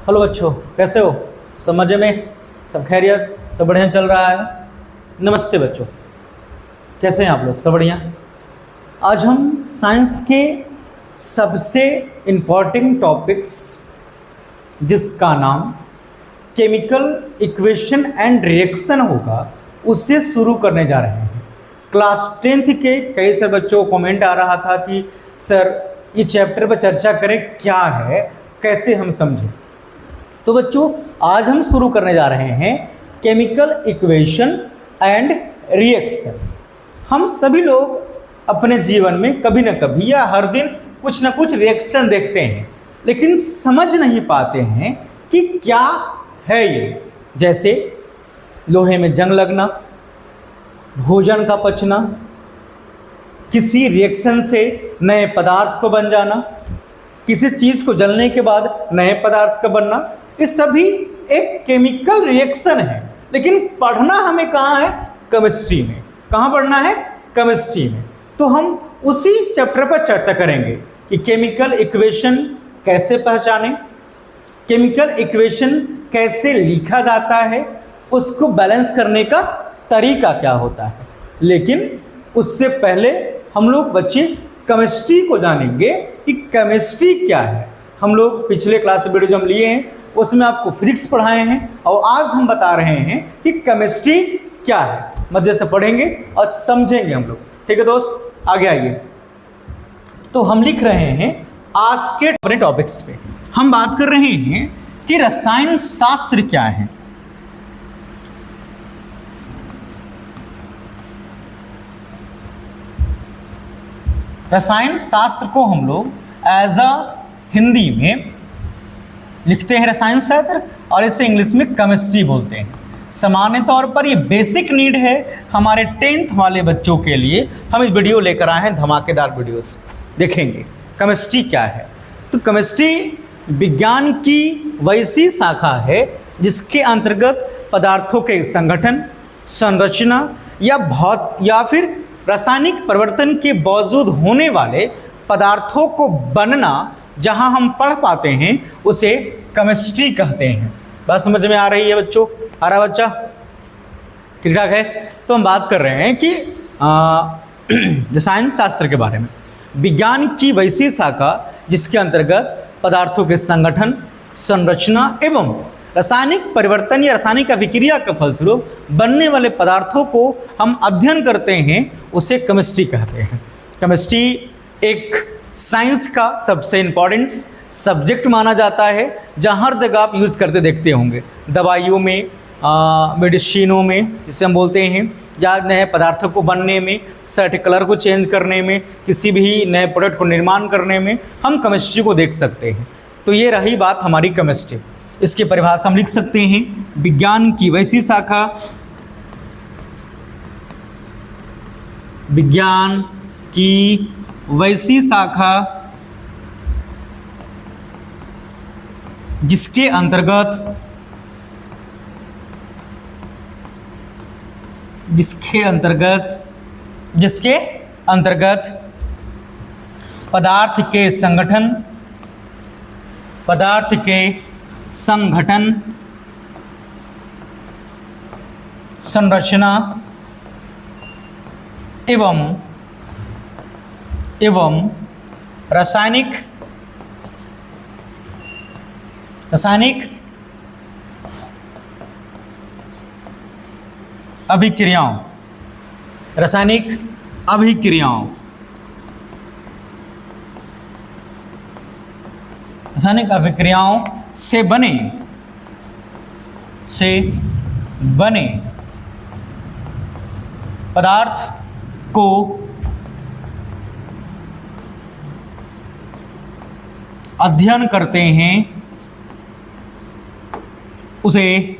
Hello बच्चों, कैसे हो? सब मज़े में? सब खैरियत? सब बढ़िया चल रहा है? नमस्ते बच्चों, कैसे हैं आप लोग? सब बढ़िया। आज हम साइंस के सबसे इम्पॉर्टेंट टॉपिक्स जिसका नाम केमिकल इक्वेशन एंड रिएक्शन होगा उससे शुरू करने जा रहे हैं। क्लास 10th के कई सारे बच्चों को कमेंट आ रहा था कि सर ये चैप्टर पर चर्चा करें, क्या है, कैसे हम समझें। तो बच्चों आज हम शुरू करने जा रहे हैं केमिकल इक्वेशन एंड रिएक्शन। हम सभी लोग अपने जीवन में कभी न कभी या हर दिन कुछ न कुछ रिएक्शन देखते हैं, लेकिन समझ नहीं पाते हैं कि क्या है ये। जैसे लोहे में जंग लगना, भोजन का पचना, किसी रिएक्शन से नए पदार्थ को बन जाना, किसी चीज़ को जलने के बाद नए पदार्थ का बनना, ये सभी एक केमिकल रिएक्शन है। लेकिन पढ़ना हमें कहाँ है? केमिस्ट्री में। कहाँ पढ़ना है? केमिस्ट्री में। तो हम उसी चैप्टर पर चर्चा करेंगे कि केमिकल इक्वेशन कैसे पहचानें, केमिकल इक्वेशन कैसे लिखा जाता है, उसको बैलेंस करने का तरीका क्या होता है। लेकिन उससे पहले हम लोग बच्चे केमिस्ट्री को जानेंगे कि केमिस्ट्री क्या है। हम लोग पिछले क्लास वीडियो जो हम लिए हैं उसमें आपको फिजिक्स पढ़ाए हैं और आज हम बता रहे हैं कि केमिस्ट्री क्या है। मजे से पढ़ेंगे और समझेंगे हम लोग। ठीक है दोस्त, आगे आइए। तो हम लिख रहे हैं आज के अपने टॉपिक्स पे हम बात कर रहे हैं कि रसायन शास्त्र क्या है। रसायन शास्त्र को हम लोग एज अ हिंदी में लिखते हैं रसायन शास्त्र, और इसे इंग्लिश में केमिस्ट्री बोलते हैं। सामान्य तौर पर ये बेसिक नीड है हमारे 10th वाले बच्चों के लिए। हम इस वीडियो लेकर आए हैं, धमाकेदार वीडियोस देखेंगे केमिस्ट्री क्या है। तो केमिस्ट्री विज्ञान की वैसी शाखा है जिसके अंतर्गत पदार्थों के संगठन, संरचना या फिर रासायनिक परिवर्तन के बावजूद होने वाले पदार्थों को बनना जहां हम पढ़ पाते हैं उसे केमिस्ट्री कहते हैं। बात समझ में आ रही है बच्चों? आ रहा बच्चा? ठीक ठाक है। तो हम बात कर रहे हैं कि रसायन शास्त्र के बारे में। विज्ञान की वैसी शाखा जिसके अंतर्गत पदार्थों के संगठन, संरचना एवं रासायनिक परिवर्तन या रासायनिक अभिक्रिया के फलस्वरूप बनने वाले पदार्थों को हम अध्ययन करते हैं, उसे केमिस्ट्री कहते हैं। केमिस्ट्री एक साइंस का सबसे इम्पॉर्टेंट सब्जेक्ट माना जाता है, जहाँ हर जगह आप यूज़ करते देखते होंगे। दवाइयों में, मेडिसिनों में जिसे हम बोलते हैं, या नए पदार्थों को बनने में, सर्ट कलर को चेंज करने में, किसी भी नए प्रोडक्ट को निर्माण करने में हम केमिस्ट्री को देख सकते हैं। तो ये रही बात हमारी केमिस्ट्री। इसकी परिभाषा हम लिख सकते हैं, विज्ञान की वैसी शाखा, विज्ञान की वैसी शाखा जिसके अंतर्गत पदार्थ के संगठन, संरचना एवं रासायनिक अभिक्रियाओं से बने पदार्थ को अध्ययन करते हैं, उसे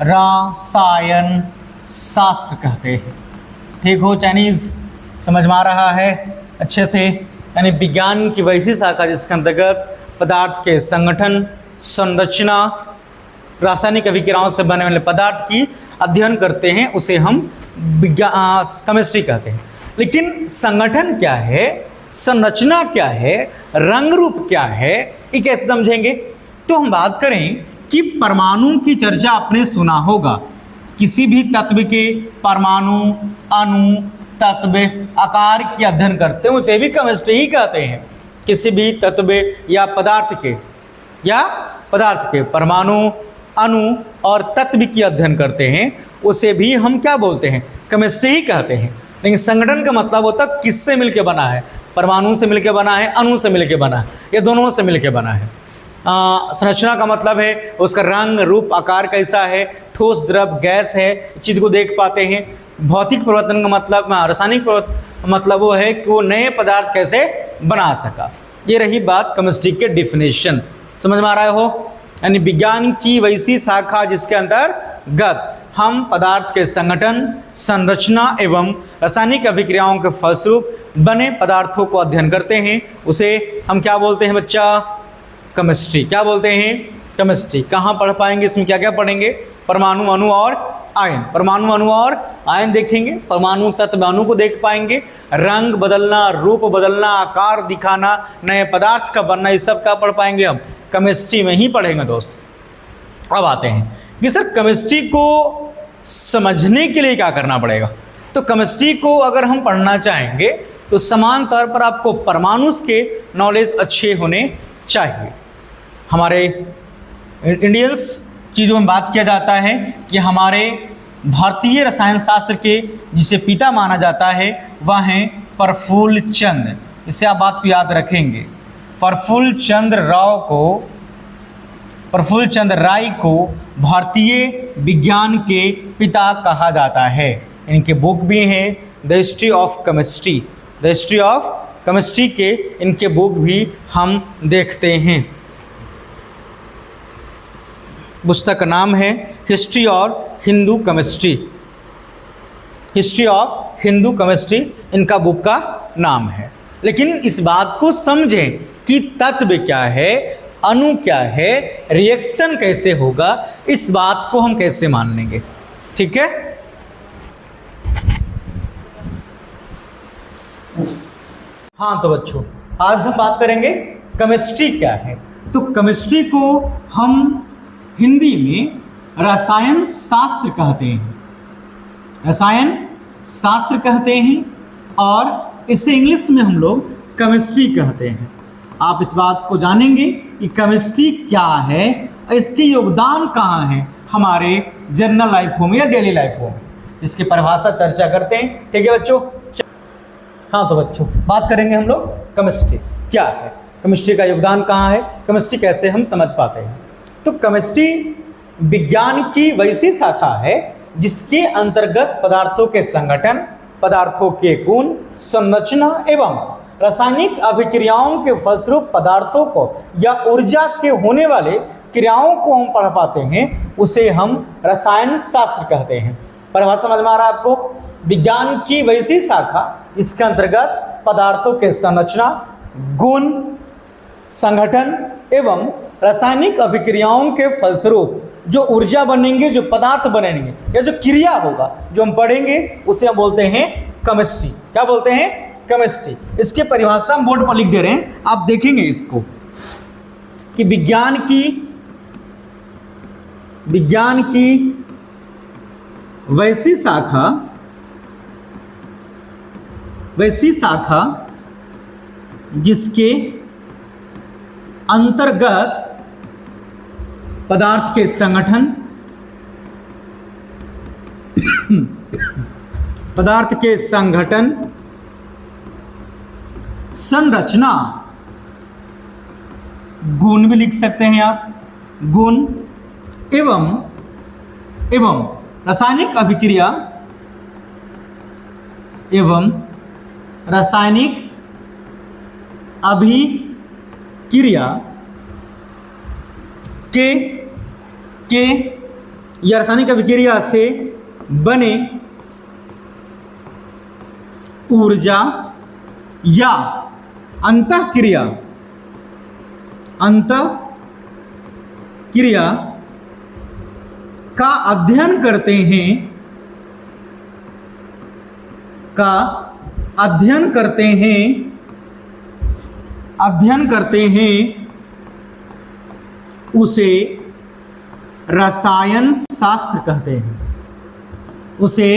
रसायन शास्त्र कहते हैं। ठीक हो? चाइनीज़ समझ में आ रहा है अच्छे से? यानी विज्ञान की वैसी शाखा जिसके अंतर्गत पदार्थ के संगठन, संरचना, रासायनिक अभिक्रियाओं से बने वाले पदार्थ की अध्ययन करते हैं, उसे हम केमिस्ट्री कहते हैं। लेकिन संगठन क्या है? संरचना क्या है, रंग रूप क्या है, ये कैसे समझेंगे? तो हम बात करें कि परमाणु की चर्चा आपने सुना होगा। किसी भी तत्व के परमाणु, अणु, तत्व, आकार की अध्ययन करते हैं उसे भी केमिस्ट्री ही कहते हैं। किसी भी तत्व या पदार्थ के परमाणु, अणु और तत्व की अध्ययन करते हैं उसे भी हम क्या बोलते हैं? केमिस्ट्री ही कहते हैं। लेकिन संगठन का मतलब होता है किससे मिलकर बना है? परमाणु से मिलकर बना है, अणु से मिलकर बना है, या दोनों से मिलकर बना है। संरचना का मतलब है उसका रंग रूप आकार कैसा है, ठोस द्रव गैस है, चीज़ को देख पाते हैं। भौतिक परिवर्तन का मतलब, रासायनिक मतलब वो है कि वो नए पदार्थ कैसे बना सका। ये रही बात केमिस्ट्री के डिफिनेशन। समझ में आ रहा हो? यानी विज्ञान की वैसी शाखा जिसके अंतर्गत हम पदार्थ के संगठन, संरचना एवं रासायनिक अभिक्रियाओं के फलस्वरूप बने पदार्थों को अध्ययन करते हैं, उसे हम क्या बोलते हैं बच्चा? केमिस्ट्री। क्या बोलते हैं? केमिस्ट्री। कहाँ पढ़ पाएंगे? इसमें क्या क्या पढ़ेंगे? परमाणु, अणु और आयन। परमाणु, अणु और आयन देखेंगे। परमाणु तत्व अणु को देख पाएंगे। रंग बदलना, रूप बदलना, आकार दिखाना, नए पदार्थ का बनना, ये सब क्या पढ़ पाएंगे? हम केमिस्ट्री में ही पढ़ेंगे दोस्त। अब आते हैं कि सर केमिस्ट्री को समझने के लिए क्या करना पड़ेगा? तो केमिस्ट्री को अगर हम पढ़ना चाहेंगे तो समान तौर पर आपको परमाणु के नॉलेज अच्छे होने चाहिए। हमारे इंडियंस चीज़ों में बात किया जाता है कि हमारे भारतीय रसायन शास्त्र के जिसे पिता माना जाता है वह हैं प्रफुल्ल चंद्र। इसे आप बात को याद रखेंगे। प्रफुल्ल चंद्र राय को भारतीय विज्ञान के पिता कहा जाता है। इनके बुक भी हैं the history of chemistry. The history of chemistry के इनके बुक भी हम देखते हैं। पुस्तक का नाम है हिस्ट्री और Hindu chemistry. History of Hindu chemistry इनका बुक का नाम है। लेकिन इस बात को समझें कि तत्व क्या है, अणु क्या है, रिएक्शन कैसे होगा, इस बात को हम कैसे मान लेंगे? ठीक है। हाँ तो बच्चों, आज हम बात करेंगे केमिस्ट्री क्या है। तो केमिस्ट्री को हम हिंदी में रसायन शास्त्र कहते हैं। रसायन शास्त्र कहते हैं और इसे इंग्लिश में हम लोग केमिस्ट्री कहते हैं। आप इस बात को जानेंगे कि केमिस्ट्री क्या है, इसके योगदान कहाँ है हमारे जनरल लाइफ में या डेली लाइफ में, इसकी परिभाषा चर्चा करते हैं। ठीक है बच्चों। हाँ तो बच्चों, बात करेंगे हम लोग केमिस्ट्री क्या है, केमिस्ट्री का योगदान कहाँ है, केमिस्ट्री कैसे हम समझ पाते हैं। तो केमिस्ट्री विज्ञान की वैसी शाखा है जिसके अंतर्गत पदार्थों के संगठन, पदार्थों के गुण, संरचना एवं रासायनिक अभिक्रियाओं के फलस्वरूप पदार्थों को या ऊर्जा के होने वाले क्रियाओं को हम पढ़ पाते हैं, उसे हम रसायन शास्त्र कहते हैं। परिभाषा समझ में आ रहा है आपको? विज्ञान की वैसी शाखा इसके अंतर्गत पदार्थों के संरचना, गुण, संगठन एवं रासायनिक अभिक्रियाओं के फलस्वरूप जो ऊर्जा बनेंगे, जो पदार्थ बनेंगे या जो क्रिया होगा जो हम पढ़ेंगे उसे हम बोलते हैं केमिस्ट्री। क्या बोलते हैं? केमिस्ट्री। इसके परिभाषा हम बोर्ड पर लिख दे रहे हैं, आप देखेंगे इसको कि विज्ञान की वैसी शाखा जिसके अंतर्गत पदार्थ के संगठन, संरचना, गुण भी लिख सकते हैं आप, गुण एवं रासायनिक अभिक्रिया के या रासायनिक अभिक्रिया से बने ऊर्जा या अंतःक्रिया का अध्ययन करते हैं अध्ययन करते हैं उसे रसायन शास्त्र कहते हैं। उसे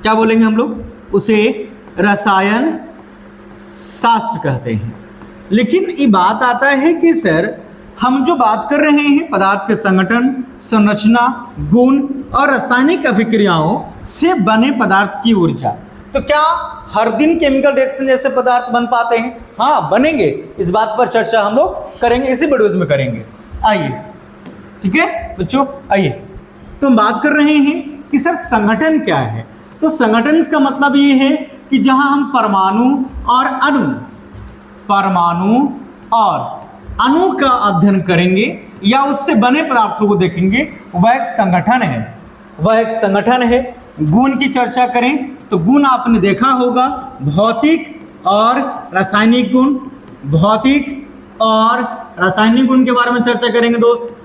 क्या बोलेंगे हम लोग? उसे रसायन शास्त्र कहते हैं। लेकिन ये बात आता है कि सर हम जो बात कर रहे हैं पदार्थ के संगठन, संरचना, गुण और रासायनिक अभिक्रियाओं से बने पदार्थ की ऊर्जा, तो क्या हर दिन केमिकल रिएक्शन जैसे पदार्थ बन पाते हैं? हाँ, बनेंगे। इस बात पर चर्चा हम लोग करेंगे, इसी वीडियोज में करेंगे। आइए, ठीक है बच्चों, आइए। तो हम बात कर रहे हैं कि सर संगठन क्या है। तो संगठन का मतलब ये है कि जहां हम परमाणु और अणु का अध्ययन करेंगे या उससे बने पदार्थों को देखेंगे, वह एक संगठन है। गुण की चर्चा करें तो गुण आपने देखा होगा, भौतिक और रासायनिक गुण। भौतिक और रासायनिक गुण के बारे में चर्चा करेंगे दोस्त।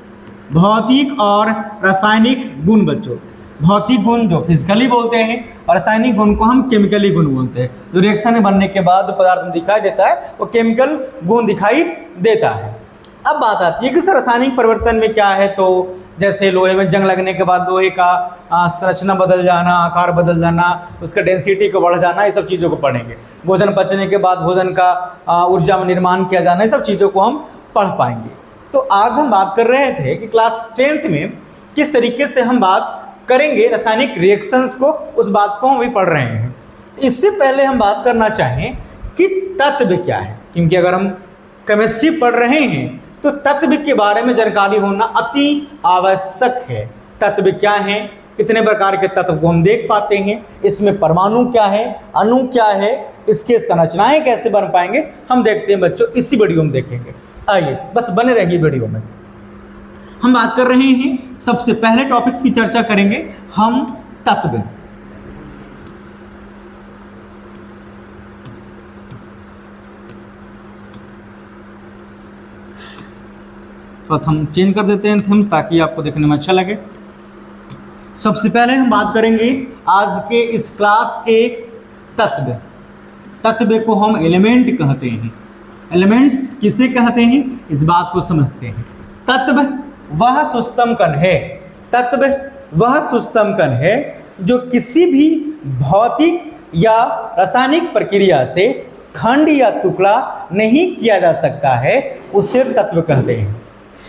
भौतिक और रासायनिक गुण बच्चों, भौतिक गुण जो फिजिकली बोलते हैं और रासायनिक गुण को हम केमिकली गुण बोलते हैं। जो रिएक्शन में बनने के बाद पदार्थ में दिखाई देता है वो केमिकल गुण दिखाई देता है। अब बात आती है कि सर रासायनिक परिवर्तन में क्या है। तो जैसे लोहे में जंग लगने के बाद लोहे का संरचना बदल जाना, आकार बदल जाना, उसका डेंसिटी को बढ़ जाना, ये सब चीज़ों को पढ़ेंगे। भोजन पचने के बाद भोजन का ऊर्जा में निर्माण किया जाना, ये सब चीज़ों को हम पढ़ पाएंगे। तो आज हम बात कर रहे थे कि क्लास 10th में किस तरीके से हम बात करेंगे रासायनिक रिएक्शंस को, उस बात को हम भी पढ़ रहे हैं। इससे पहले हम बात करना चाहें कि तत्व क्या है, क्योंकि अगर हम केमिस्ट्री पढ़ रहे हैं तो तत्व के बारे में जानकारी होना अति आवश्यक है। तत्व क्या है, कितने प्रकार के तत्व को हम देख पाते हैं, इसमें परमाणु क्या है, अणु क्या है, इसके संरचनाएं कैसे बन पाएंगे, हम देखते हैं बच्चों, इसी वीडियो में देखेंगे। आइए बस बने रहिए वीडियो में। हम बात कर रहे हैं, सबसे पहले टॉपिक्स की चर्चा करेंगे हम तत्व। तो हम चेंज कर देते हैं थीम्स ताकि आपको देखने में अच्छा लगे। सबसे पहले हम बात करेंगे आज के इस क्लास के तत्व। तत्व को हम एलिमेंट कहते हैं। एलिमेंट्स किसे कहते हैं, इस बात को समझते हैं। तत्व वह सूक्ष्म कण है, तत्व वह सूक्ष्म कण है जो किसी भी भौतिक या रासायनिक प्रक्रिया से खंड या टुकड़ा नहीं किया जा सकता है, उसे तत्व कहते हैं।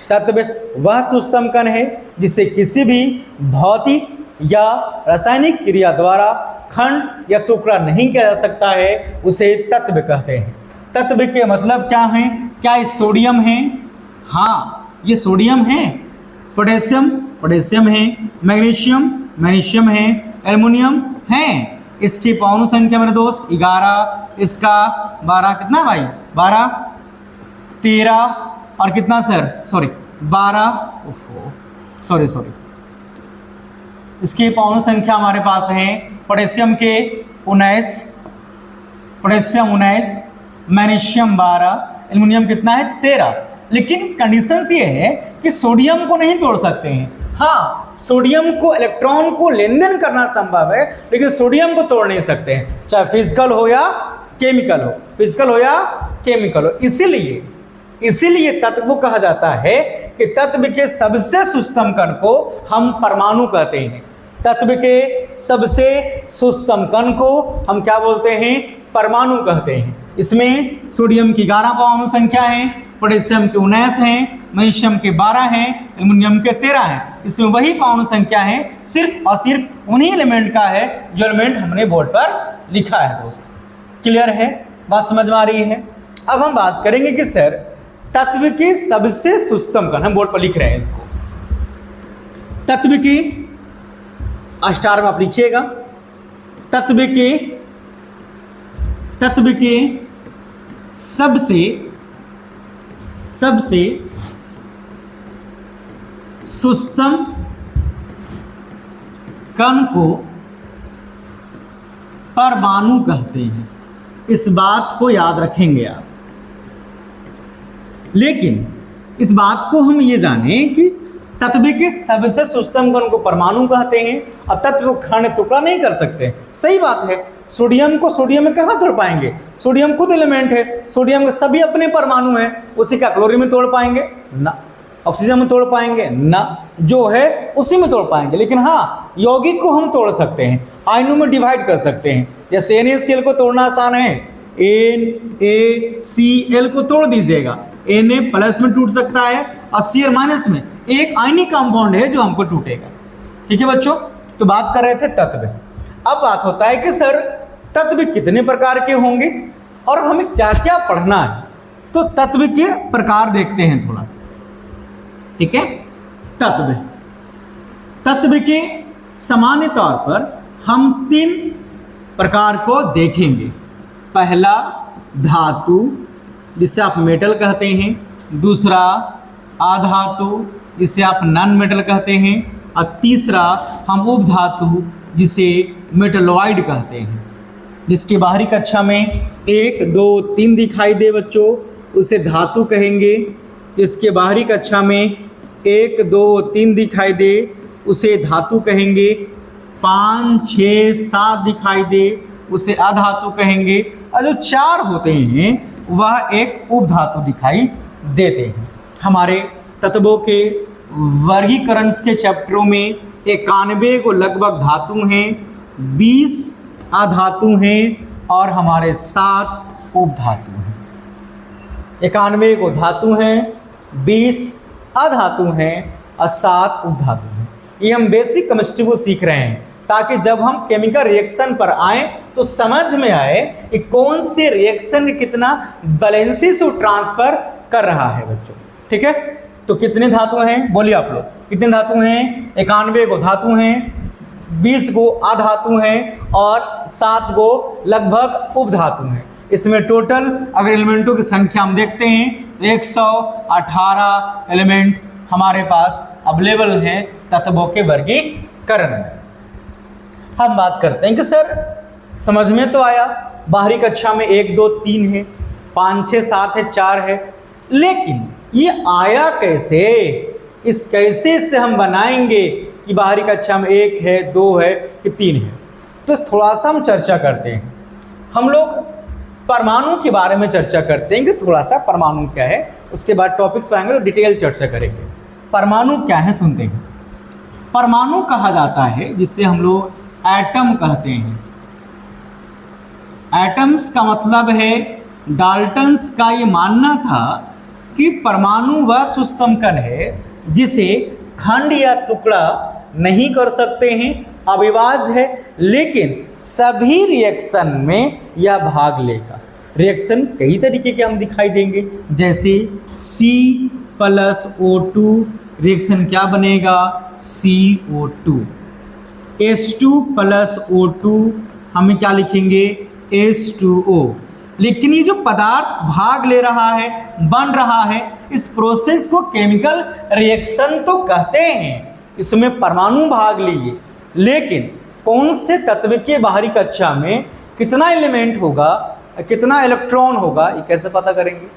तत्व वह सूक्ष्म कण है जिसे किसी भी भौतिक या रासायनिक क्रिया द्वारा खंड या टुकड़ा नहीं किया जा सकता है, उसे तत्व कहते हैं। तत्व के मतलब क्या हैं? क्या ये सोडियम है? हाँ, ये सोडियम है। पोटेशियम है। मैग्नीशियम है। एल्युमिनियम है। इसकी परमाणु संख्या मेरे दोस्त 11, इसका 12, कितना भाई 12, 13 और कितना सर, सॉरी 12, सॉरी इसकी परमाणु संख्या हमारे पास है पोटेशियम के 19, मैग्नीशियम 12, एल्युमिनियम कितना है 13। लेकिन कंडीशंस ये है कि सोडियम को नहीं तोड़ सकते हैं। हाँ, सोडियम को इलेक्ट्रॉन को लेन देन करना संभव है, लेकिन सोडियम को तोड़ नहीं सकते हैं, चाहे फिजिकल हो या केमिकल हो। इसीलिए तत्व को कहा जाता है कि तत्व के सबसे सूक्ष्म कण को हम परमाणु कहते हैं। तत्व के सबसे सूक्ष्म कण को हम क्या बोलते हैं? परमाणु कहते हैं। इसमें सोडियम की 11 परमाणु संख्या है, पोटेशियम के 19 है, मैग्नीशियम के 12 है, एल्युमिनियम के 13 है। इसमें वही परमाणु संख्या है, सिर्फ और सिर्फ उन्हीं एलिमेंट का है जो एलिमेंट हमने बोर्ड पर लिखा है। दोस्त क्लियर है, बात समझ में आ रही है? अब हम बात करेंगे कि सर तत्व के सबसे सूक्ष्म कण, हम बोर्ड पर लिख रहे हैं इसको, तत्व के स्टार में आप लिखिएगा, तत्व के सबसे सूक्ष्म कण को परमाणु कहते हैं। इस बात को याद रखेंगे आप। लेकिन इस बात को हम ये जानें कि तत्व के सबसे सूक्ष्म कण को परमाणु कहते हैं। अब तत्व को खंड टुकड़ा नहीं कर सकते, सही बात है। सोडियम को सोडियम में कहाँ तोड़ पाएंगे, सोडियम खुद एलिमेंट है, सोडियम के सभी अपने परमाणु हैं, उसी का क्लोरीन में तोड़ पाएंगे ना, ऑक्सीजन में तोड़ पाएंगे ना, जो है उसी में तोड़ पाएंगे। लेकिन हाँ, यौगिक को हम तोड़ सकते हैं, आयनों में डिवाइड कर सकते हैं। जैसे NaCl को तोड़ना आसान है, NaCl को तोड़ दीजिएगा, Na प्लस में टूट सकता है और Cl माइनस में, एक आयनिक कंपाउंड है जो हमको टूटेगा। ठीक है बच्चों, तो बात कर रहे थे तत्व। अब बात होता है कि सर तत्व कितने प्रकार के होंगे और हमें क्या क्या पढ़ना है। तो तत्व के प्रकार देखते हैं थोड़ा, ठीक है। तत्व के सामान्य तौर पर हम 3 प्रकार को देखेंगे। पहला धातु, जिसे आप मेटल कहते हैं, दूसरा अधातु, जिसे आप नॉन मेटल कहते हैं, और तीसरा हम उपधातु, जिसे मेटलॉइड कहते हैं। जिसकी बाहरी कक्षा में 1, 2, 3 दिखाई दे बच्चों, उसे धातु कहेंगे। इसके बाहरी कक्षा में 1, 2, 3 दिखाई दे, उसे धातु कहेंगे। 5, 6, 7 दिखाई दे, उसे अधातु कहेंगे। और जो 4 होते हैं वह एक उपधातु दिखाई देते हैं। हमारे तत्वों के वर्गीकरण के चैप्टरों में 91 को लगभग धातु हैं, 20 अधातु हैं और हमारे 7 उपधातु हैं। 91 को धातु हैं, 20 अधातु हैं और 7 उपधातु हैं। ये हम बेसिक केमिस्ट्री को सीख रहे हैं ताकि जब हम केमिकल रिएक्शन पर आए तो समझ में आए कि कौन से रिएक्शन कितना बैलेंसी से ट्रांसफर कर रहा है बच्चों। ठीक है, तो कितने धातु हैं बोलिए आप लोग, कितने धातु हैं? 91 को धातु हैं, 20 को अधातु हैं और 7 को लगभग उपधातु हैं। इसमें टोटल अगर एलिमेंटों की संख्या हम देखते हैं 118 एलिमेंट हमारे पास अवेलेबल हैं तत्वों के वर्गीकरण में। हम बात करते हैं कि सर समझ में तो आया, बाहरी कक्षा में 1, 2, 3 है, 5, 6, 7 है, 4 है, लेकिन ये आया कैसे? इस कैसे से हम बनाएंगे कि बाहरी कक्षा में 1 है, 2 है कि 3 है? तो थोड़ा सा हम चर्चा करते हैं। हम लोग परमाणु के बारे में चर्चा करते हैं कि थोड़ा सा परमाणु क्या है, उसके बाद टॉपिक्स पे आएंगे तो डिटेल चर्चा करेंगे। परमाणु क्या है सुनते हैं। परमाणु कहा जाता है जिससे हम लोग एटम कहते हैं। एटम्स का मतलब है, डाल्टन्स का ये मानना था कि परमाणु वह सूक्ष्म कण है जिसे खंड या टुकड़ा नहीं कर सकते हैं, अविभाज्य है, लेकिन सभी रिएक्शन में यह भाग लेगा। रिएक्शन कई तरीके के हम दिखाई देंगे, जैसे C+O2 रिएक्शन क्या बनेगा? CO2। H2+O2 हमें क्या लिखेंगे? H2O। लेकिन ये जो पदार्थ भाग ले रहा है, बन रहा है, इस प्रोसेस को केमिकल रिएक्शन तो कहते हैं। इसमें परमाणु भाग लिए, लेकिन कौन से तत्व के बाहरी कक्षा में कितना एलिमेंट होगा, कितना इलेक्ट्रॉन होगा, ये कैसे पता करेंगे?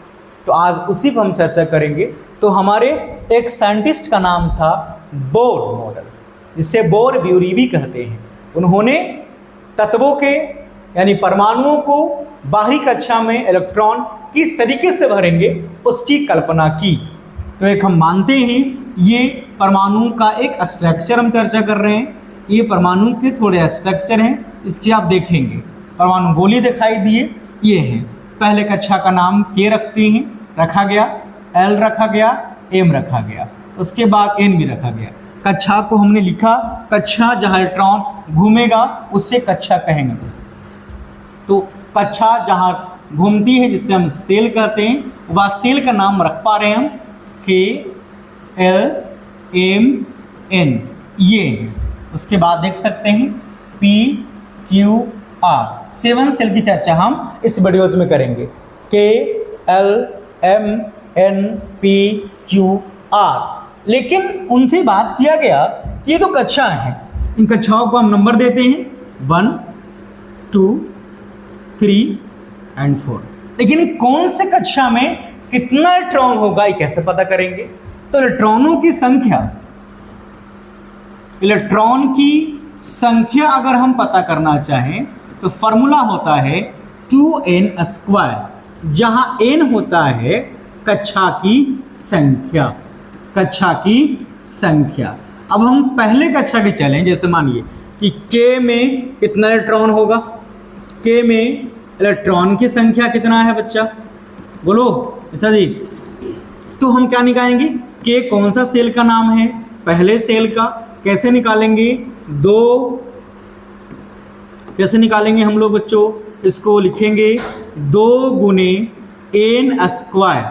तो आज उसी पर हम चर्चा करेंगे। तो हमारे एक साइंटिस्ट का नाम था बोर मॉडल, जिसे बोर ब्यूरी भी कहते हैं। उन्होंने तत्वों के यानी परमाणुओं को बाहरी कक्षा में इलेक्ट्रॉन किस तरीके से भरेंगे उसकी कल्पना की। तो एक हम मानते हैं ये परमाणु का एक स्ट्रक्चर हम चर्चा कर रहे हैं। ये परमाणु के थोड़े स्ट्रक्चर हैं, इसके आप देखेंगे। परमाणु गोली दिखाई दिए, ये है। पहले कक्षा का नाम K रखा गया, L रखा गया, M रखा गया, उसके बाद N भी रखा गया। कक्षा को हमने लिखा, कक्षा जहाँ इलेक्ट्रॉन घूमेगा उसे कक्षा कहेंगे। तो कक्षा जहाँ घूमती है जिसे हम सेल कहते हैं, वह सेल का नाम रख पा रहे हैं हम KLMN, ये है। उसके बाद देख सकते हैं PQR, 7 सेल की चर्चा हम इस वीडियोज में करेंगे। KLMNPQR। लेकिन उनसे बात किया गया कि ये तो कक्षा है, इन कक्षाओं को हम नंबर देते हैं 1, 2, 3 और 4। लेकिन कौन से कक्षा में कितना इलेक्ट्रॉन होगा ये कैसे पता करेंगे? तो इलेक्ट्रॉनों की संख्या इलेक्ट्रॉन की संख्या अगर हम पता करना चाहें तो फॉर्मूला होता है 2n², जहां n होता है कक्षा की संख्या, कक्षा की संख्या। अब हम पहले कक्षा के चलें, जैसे मानिए कि k में कितना इलेक्ट्रॉन होगा, k में इलेक्ट्रॉन की संख्या कितना है बच्चा, बोलो ऐसा जी। तो हम क्या निकालेंगे, k कौन सा सेल का नाम है, पहले सेल का। कैसे निकालेंगे, 2 कैसे निकालेंगे हम लोग बच्चों, इसको लिखेंगे 2 गुने n²।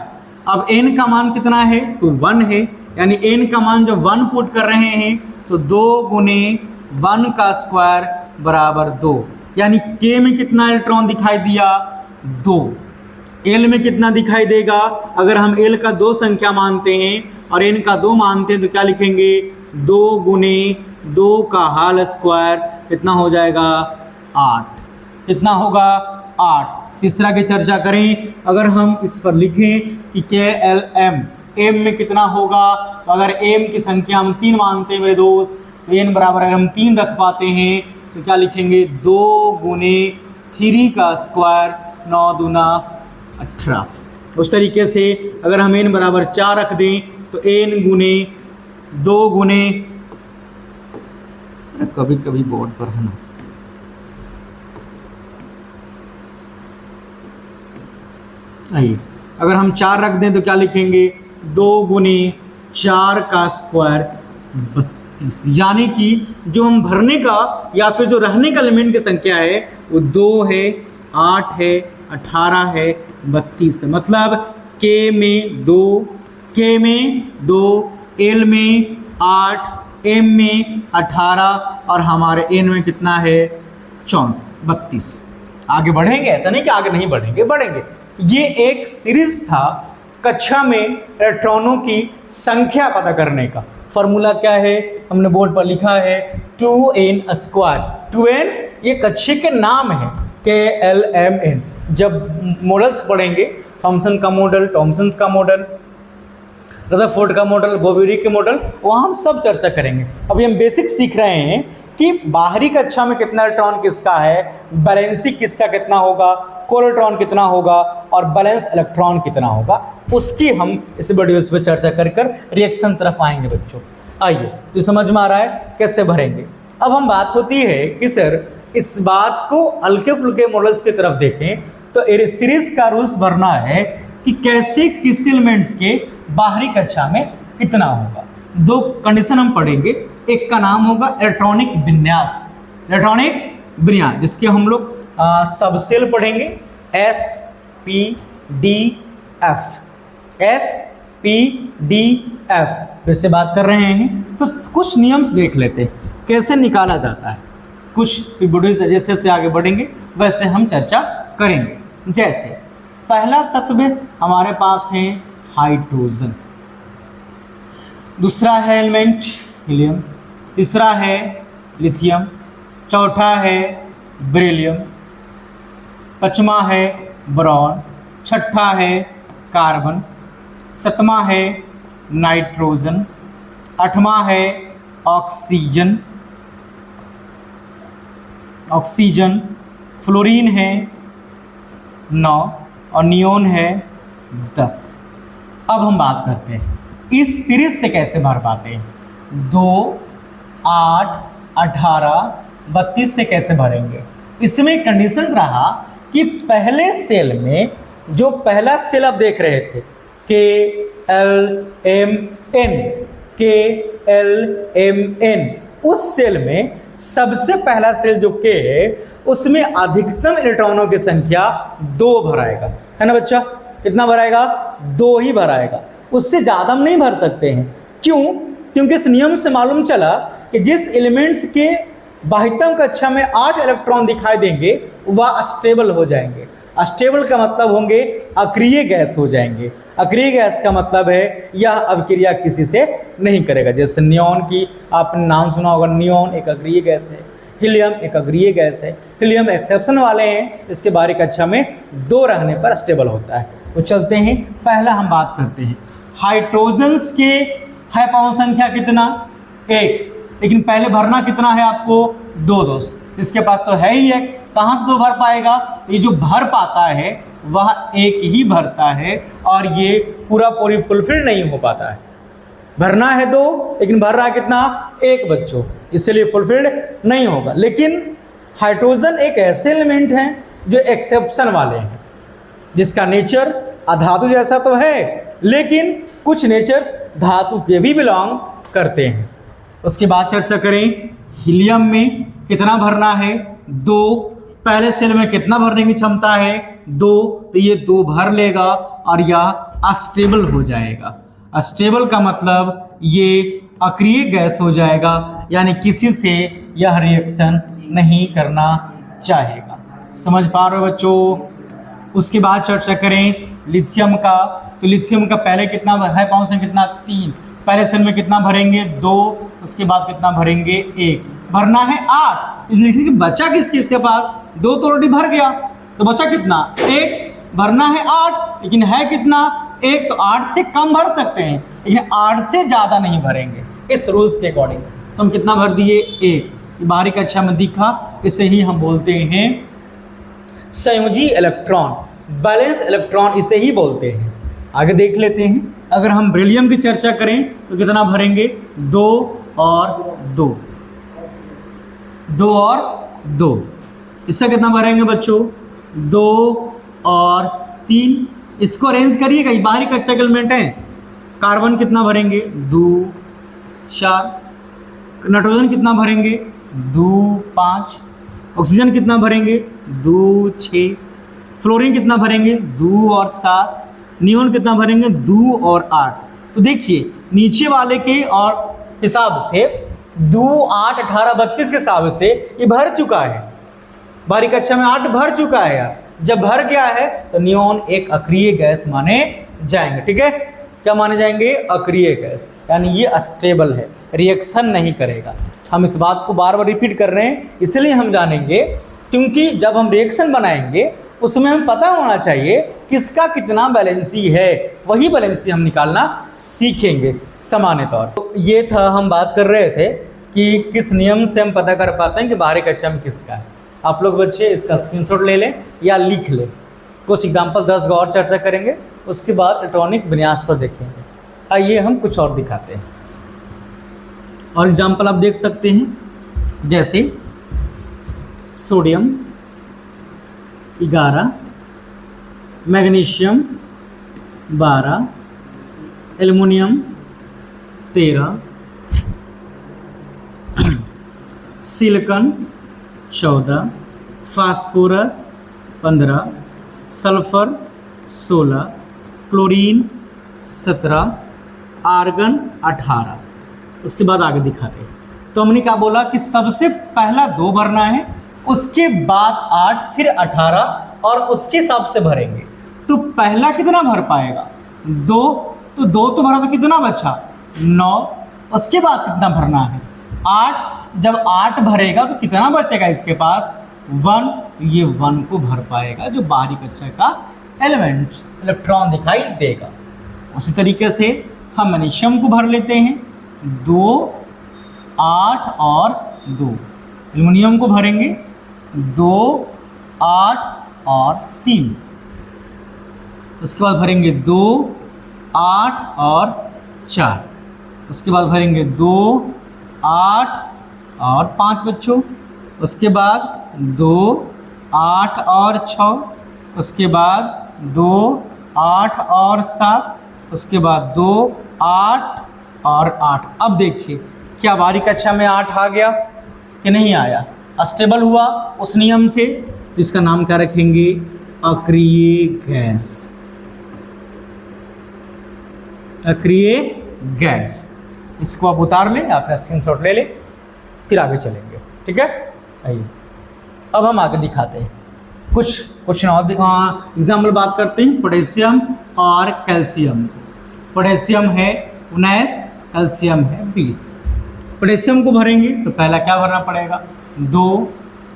अब n का मान कितना है, तो 1 है, यानी n का मान जब 1 पुट कर रहे हैं तो 2 गुने 1 का स्क्वायर बराबर 2, यानी k में कितना इलेक्ट्रॉन दिखाई दिया, 2। l में कितना दिखाई देगा, अगर हम l का 2 संख्या मानते हैं और n का 2 मानते हैं तो क्या लिखेंगे, 2 गुने 2 का होल स्क्वायर कितना हो जाएगा, 8। कितना होगा, 8। तीसरा की चर्चा करें, अगर हम इस पर लिखें कि KLM, m में कितना होगा, तो अगर m की संख्या हम 3 मानते हैं मेरे दोस्त, तो n बराबर अगर हम 3 रख पाते हैं तो क्या लिखेंगे, 2 गुने 3 का स्क्वायर 9 दूना 18। उस तरीके से अगर हम n बराबर 4 रख दें तो n गुने 2 गुने, कभी कभी बोर्ड पर है ना, आइए अगर हम 4 रख दें तो क्या लिखेंगे, 2 गुने 4 का स्क्वायर 32, यानी कि जो हम भरने का या फिर जो रहने का एलिमेंट की संख्या है वो 2 है, 8 है, 18 है, 32 है। मतलब k में 2, k में 2, l में 8, m में 18 और हमारे n में कितना है, 32। आगे बढ़ेंगे, ऐसा नहीं कि आगे नहीं बढ़ेंगे, बढ़ेंगे। ये एक सीरीज था कक्षा में इलेक्ट्रॉनों की संख्या पता करने का। फॉर्मूला क्या है, हमने बोर्ड पर लिखा है 2n²। 2n ये कक्षे के नाम है, KLMN। जब मॉडल्स पढ़ेंगे, थॉमसन का मॉडल, टॉमसन्स का मॉडल, रदरफोर्ड का मॉडल, बोवेरी के मॉडल, वहाँ हम सब चर्चा करेंगे। अभी हम बेसिक सीख रहे हैं कि बाहरी कक्षा में कितना इलेक्ट्रॉन किसका है, बैलेंसी किसका कितना होगा, कोलेट्रॉन कितना होगा और बैलेंस इलेक्ट्रॉन कितना होगा, उसकी हम इस वीडियोस पे चर्चा कर रिएक्शन तरफ आएंगे बच्चों। आइए, तो समझ में आ रहा है कैसे भरेंगे। अब हम बात होती है कि सर इस बात को हल्के फुल्के मॉडल्स की तरफ देखें तो सीरीज का रूल्स भरना है कि कैसे किस एलिमेंट्स के बाहरी कक्षा में कितना होगा। 2 कंडीशन हम पढ़ेंगे, एक का नाम होगा इलेक्ट्रॉनिक विन्यास, इलेक्ट्रॉनिक विन्यास जिसके हम लोग सब सेल पढ़ेंगे, SPDF, SPDF। फिर से बात कर रहे हैं तो कुछ नियम्स देख लेते हैं कैसे निकाला जाता है। कुछ वीडियो जैसे से आगे बढ़ेंगे वैसे हम चर्चा करेंगे। जैसे पहला तत्व हमारे पास है हाइड्रोजन, दूसरा है एलिमेंट हीलियम, तीसरा है लिथियम, चौथा है बेरिलियम, पांचवा है बोरॉन, छठा है कार्बन, सातवां है नाइट्रोजन, आठवां है ऑक्सीजन, ऑक्सीजन, फ्लोरीन है 9 और नियोन है 10। अब हम बात करते हैं इस सीरीज से कैसे भर पाते हैं। 2, 8, 18, 32 से कैसे भरेंगे। इसमें कंडीशन रहा कि पहले सेल में जो पहला सेल आप देख रहे थे KLMN, KLMN, उस सेल में सबसे पहला सेल जो K है उसमें अधिकतम इलेक्ट्रॉनों की संख्या 2 भराएगा, है ना बच्चा। कितना भराएगा, 2 ही भराएगा, उससे ज़्यादा हम नहीं भर सकते हैं। क्यों, क्योंकि इस नियम से मालूम चला कि जिस एलिमेंट्स के बाह्यतम कक्षा में 8 इलेक्ट्रॉन दिखाई देंगे वह अस्टेबल हो जाएंगे। अस्टेबल का मतलब होंगे अक्रिय गैस हो जाएंगे। अक्रिय गैस का मतलब है यह अभिक्रिया किसी से नहीं करेगा। जैसे नियोन की आपने नाम सुना होगा, नियोन एक अक्रिय गैस है, हीलियम एक अक्रिय गैस है। हीलियम एक्सेप्शन वाले हैं, इसके बाहरी कक्षा में 2 रहने पर स्टेबल होता है। तो चलते हैं, पहला हम बात करते हैं हाइड्रोजन्स के है पाउंड संख्या कितना, 1। लेकिन पहले भरना कितना है आपको, 2 दोस्त। इसके पास तो है ही एक, कहाँ से 2 भर पाएगा, ये जो भर पाता है वह 1 ही भरता है और ये पूरा पूरी फुलफिल नहीं हो पाता है। भरना है 2 लेकिन भर रहा है कितना, 1 बच्चों, इसलिए फुलफिल्ड नहीं होगा। लेकिन हाइड्रोजन एक ऐसे एलिमेंट हैं जो एक्सेप्शन वाले हैं, जिसका नेचर अधातु जैसा तो है लेकिन कुछ नेचर्स धातु के भी बिलोंग करते हैं। उसके बाद चर्चा करें हीलियम में कितना भरना है, 2। पहले सेल में कितना भरने की क्षमता है, 2, तो ये 2 भर लेगा और यह अस्टेबल हो जाएगा। अस्टेबल का मतलब ये अक्रिय गैस हो जाएगा, यानी किसी से यह रिएक्शन नहीं करना चाहेगा। समझ पा रहे हो बच्चों। उसके बाद चर्चा करें लिथियम का, तो लिथियम का पहले कितना है, पाउंड से कितना, 3। पहले सेल में कितना भरेंगे, 2। उसके बाद कितना भरेंगे, 1। भरना है 8, इसलिए बचा किसके पास, 2 तो ऑलरेडी भर गया, तो बचा कितना, 1। भरना है 8 लेकिन है कितना, 1, तो 8 से कम भर सकते हैं लेकिन 8 से ज़्यादा नहीं भरेंगे इस रूल्स के अकॉर्डिंग। तो हम कितना भर दिए, 1। बाहरी कक्षा में दिखा, इसे ही हम बोलते हैं संयोजी इलेक्ट्रॉन, बैलेंस इलेक्ट्रॉन इसे ही बोलते हैं। आगे देख लेते हैं, अगर हम बेरिलियम की चर्चा करें तो कितना भरेंगे, 2 और 2, 2 और 2। इससे कितना भरेंगे बच्चों, 2 और 3। इसको अरेंज करिएगा, ये बाहरी कक्षा के एलिमेंट है। कार्बन कितना भरेंगे, 2, 4। नाइट्रोजन कितना भरेंगे, 2, 5। ऑक्सीजन कितना भरेंगे, 2, 6। फ्लोरीन कितना भरेंगे, 2 और 7। नियोन कितना भरेंगे, 2 और 8। तो देखिए नीचे वाले के और हिसाब से 2, 8, 18, 32 के हिसाब से ये भर चुका है। बाहरी कक्षा में 8 भर चुका है यार। जब भर गया है तो नियोन एक अक्रिय गैस माने जाएंगे। ठीक है, क्या माने जाएंगे, अक्रिय गैस, यानी ये अस्टेबल है, रिएक्शन नहीं करेगा। हम इस बात को बार बार रिपीट कर रहे हैं, इसलिए हम जानेंगे क्योंकि जब हम रिएक्शन बनाएंगे उसमें हम पता होना चाहिए किसका कितना बैलेंसी है, वही बैलेंसी हम निकालना सीखेंगे सामान्य तौर पर। तो ये था, हम बात कर रहे थे कि किस नियम से हम पता कर पाते हैं कि बाहरी कक्षा में किसका है। आप लोग बच्चे इसका स्क्रीनशॉट ले लें या लिख लें। कुछ एग्जाम्पल 10 और चर्चा करेंगे, उसके बाद इलेक्ट्रॉनिक विन्यास पर देखेंगे। आइए हम कुछ और दिखाते हैं और एग्जाम्पल आप देख सकते हैं, जैसे sodium 11, magnesium 12, aluminium 13, silicon 14, phosphorus 15, sulphur 16, chlorine 17, argon 18। उसके बाद आगे दिखाते हैं। तो हमने क्या बोला कि सबसे पहला 2 भरना है, उसके बाद 8, फिर 18 और उसके हिसाब से भरेंगे। तो पहला कितना भर पाएगा, 2, तो 2 तो भरा तो कितना बचा, 9। उसके बाद कितना भरना है, 8। जब 8 भरेगा तो कितना बचेगा इसके पास, 1। तो ये 1 को भर पाएगा, जो बाहरी कक्षा का एलिमेंट इलेक्ट्रॉन दिखाई देगा। उसी तरीके से हम मैग्नीशियम को भर लेते हैं, 2, 8 और 2। एल्युमिनियम को भरेंगे, 2, 8 और 3। उसके बाद भरेंगे 2, 8 और 4। उसके बाद भरेंगे 2, 8 और 5 बच्चों। उसके बाद 2, 8 और 6। उसके बाद 2, 8 और 7। उसके बाद 2, 8 और 8। अब देखिए क्या बाहरी कक्षा में 8 आ गया कि नहीं आया, अस्टेबल हुआ उस नियम से। तो इसका नाम क्या रखेंगे, अक्रिय गैस, अक्रिय गैस। इसको आप उतार लें या फिर स्क्रीनशॉट ले लें, फिर आगे चलेंगे। ठीक है, आइए अब हम आगे दिखाते हैं कुछ क्वेश्चन और एग्जाम्पल बात करते हैं पोटेशियम और कैल्शियम। पोटेशियम है 19, कैल्शियम है 20। पोटेशियम को भरेंगे तो पहला क्या भरना पड़ेगा, 2,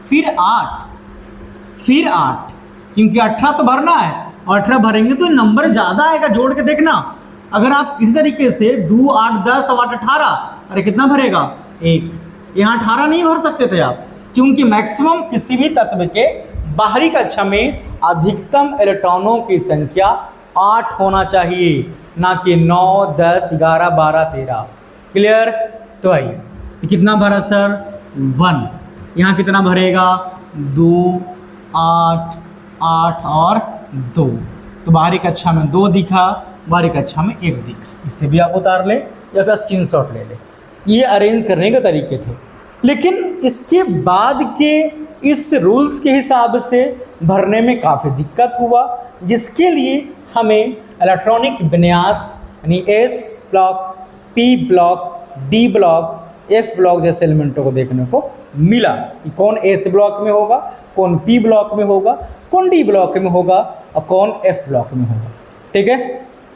फिर 8, फिर 8, क्योंकि 18 तो भरना है और 18 भरेंगे तो नंबर ज़्यादा आएगा, जोड़ के देखना। अगर आप इस तरीके से 2, 8, 10 और 8, 18, अरे कितना भरेगा, 1। यहाँ 18 नहीं भर सकते थे आप, क्योंकि मैक्सिमम किसी भी तत्व के बाहरी कक्षा में अधिकतम इलेक्ट्रॉनों की संख्या 8 होना चाहिए, ना कि 9, 10, 11, 12, 13। क्लियर? तो आइए कितना भरा सर? 1। यहाँ कितना भरेगा? 2, 8, 8 और 2। तो बाहरी कक्षा में 2 दिखा, बाहरी कक्षा में 1 दिखा। इसे भी आप उतार ले या फिर स्क्रीनशॉट ले ले। ये अरेंज करने के तरीके थे, लेकिन इसके बाद के इस रूल्स के हिसाब से भरने में काफ़ी दिक्कत हुआ, जिसके लिए हमें इलेक्ट्रॉनिक विन्यास यानी S block, P block, D block, F block जैसे एलिमेंटों को देखने को मिला कि कौन एस ब्लॉक में होगा, कौन पी ब्लॉक में होगा, कौन डी ब्लॉक में होगा और कौन एफ ब्लॉक में होगा। ठीक है,